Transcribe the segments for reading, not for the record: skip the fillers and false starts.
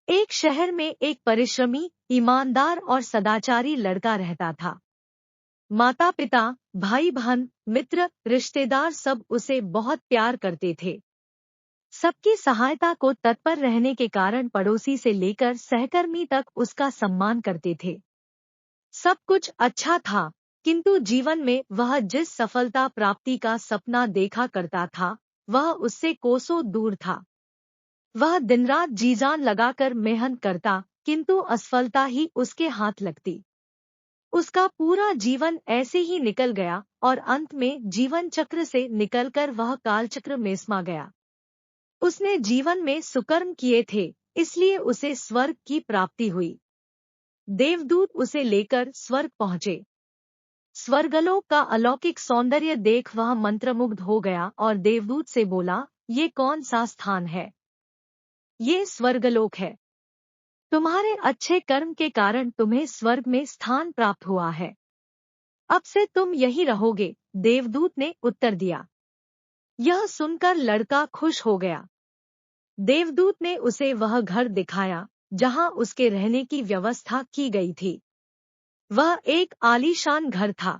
एक शहर में एक परिश्रमी, ईमानदार और सदाचारी लड़का रहता था। माता पिता, भाई बहन, मित्र, रिश्तेदार सब उसे बहुत प्यार करते थे। सबकी सहायता को तत्पर रहने के कारण पड़ोसी से लेकर सहकर्मी तक उसका सम्मान करते थे। सब कुछ अच्छा था, किंतु जीवन में वह जिस सफलता प्राप्ति का सपना देखा करता था, वह उससे कोसों दूर था। वह दिन रात जी जान लगाकर मेहनत करता, किंतु असफलता ही उसके हाथ लगती। उसका पूरा जीवन ऐसे ही निकल गया और अंत में जीवन चक्र से निकलकर वह कालचक्र में समा गया। उसने जीवन में सुकर्म किए थे, इसलिए उसे स्वर्ग की प्राप्ति हुई। देवदूत उसे लेकर स्वर्ग पहुँचे। स्वर्गलोक का अलौकिक सौंदर्य देख वह मंत्रमुग्ध हो गया और देवदूत से बोला, ये कौन सा स्थान है? ये स्वर्गलोक है। तुम्हारे अच्छे कर्म के कारण तुम्हें स्वर्ग में स्थान प्राप्त हुआ है। अब से तुम यही रहोगे, देवदूत ने उत्तर दिया। यह सुनकर लड़का खुश हो गया। देवदूत ने उसे वह घर दिखाया जहां उसके रहने की व्यवस्था की गई थी। वह एक आलीशान घर था।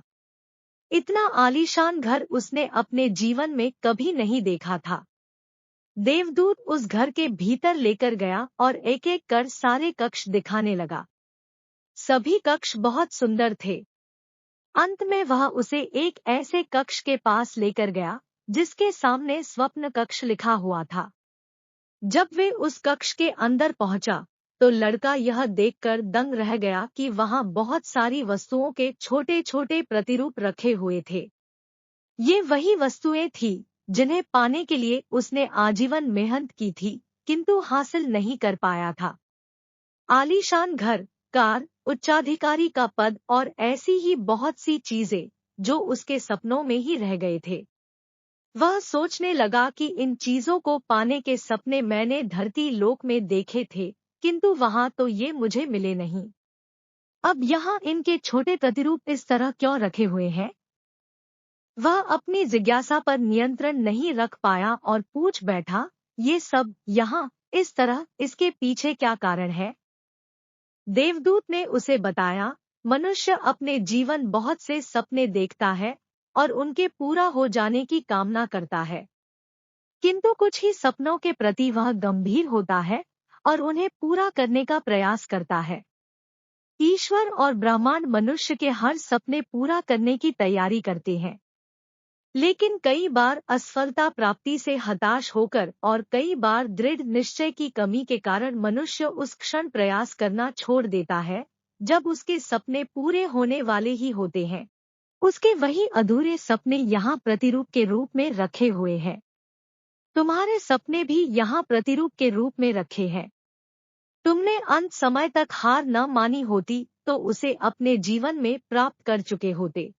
इतना आलीशान घर उसने अपने जीवन में कभी नहीं देखा था। देवदूत उस घर के भीतर लेकर गया और एक एक कर सारे कक्ष दिखाने लगा। सभी कक्ष बहुत सुंदर थे। अंत में वह उसे एक ऐसे कक्ष के पास लेकर गया जिसके सामने स्वप्न कक्ष लिखा हुआ था। जब वे उस कक्ष के अंदर पहुंचा, तो लड़का यह देखकर दंग रह गया कि वहां बहुत सारी वस्तुओं के छोटे छोटे प्रतिरूप रखे हुए थे। ये वही वस्तुएं थीं जिन्हें पाने के लिए उसने आजीवन मेहनत की थी, किंतु हासिल नहीं कर पाया था। आलीशान घर, कार, उच्चाधिकारी का पद और ऐसी ही बहुत सी चीजें जो उसके सपनों में ही रह गए थे। वह सोचने लगा कि इन चीजों को पाने के सपने मैंने धरती लोक में देखे थे, किंतु वहां तो ये मुझे मिले नहीं। अब यहाँ इनके छोटे प्रतिरूप इस तरह क्यों रखे हुए हैं? वह अपनी जिज्ञासा पर नियंत्रण नहीं रख पाया और पूछ बैठा, ये सब यहाँ इस तरह, इसके पीछे क्या कारण है? देवदूत ने उसे बताया, मनुष्य अपने जीवन बहुत से सपने देखता है और उनके पूरा हो जाने की कामना करता है, किंतु कुछ ही सपनों के प्रति वह गंभीर होता है और उन्हें पूरा करने का प्रयास करता है। ईश्वर और ब्रह्मांड मनुष्य के हर सपने पूरा करने की तैयारी करते हैं, लेकिन कई बार असफलता प्राप्ति से हताश होकर और कई बार दृढ़ निश्चय की कमी के कारण मनुष्य उस क्षण प्रयास करना छोड़ देता है जब उसके सपने पूरे होने वाले ही होते हैं। उसके वही अधूरे सपने यहाँ प्रतिरूप के रूप में रखे हुए हैं। तुम्हारे सपने भी यहाँ प्रतिरूप के रूप में रखे हैं। तुमने अंत समय तक हार न मानी होती तो उसे अपने जीवन में प्राप्त कर चुके होते।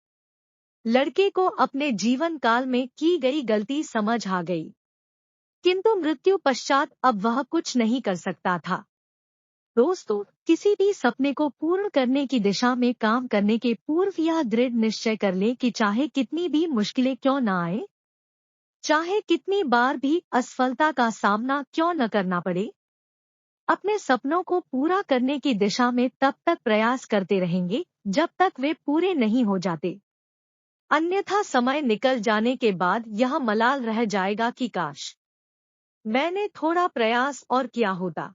लड़के को अपने जीवन काल में की गई गलती समझ आ गई, किंतु मृत्यु पश्चात अब वह कुछ नहीं कर सकता था। दोस्तों, किसी भी सपने को पूर्ण करने की दिशा में काम करने के पूर्व यह दृढ़ निश्चय कर लें कि चाहे कितनी भी मुश्किलें क्यों न आए, चाहे कितनी बार भी असफलता का सामना क्यों न करना पड़े, अपने सपनों को पूरा करने की दिशा में तब तक प्रयास करते रहेंगे जब तक वे पूरे नहीं हो जाते। अन्यथा समय निकल जाने के बाद यह मलाल रह जाएगा कि काश मैंने थोड़ा प्रयास और किया होता।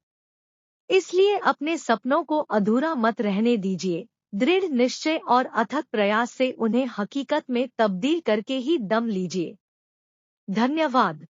इसलिए अपने सपनों को अधूरा मत रहने दीजिए। दृढ़ निश्चय और अथक प्रयास से उन्हें हकीकत में तब्दील करके ही दम लीजिए। धन्यवाद।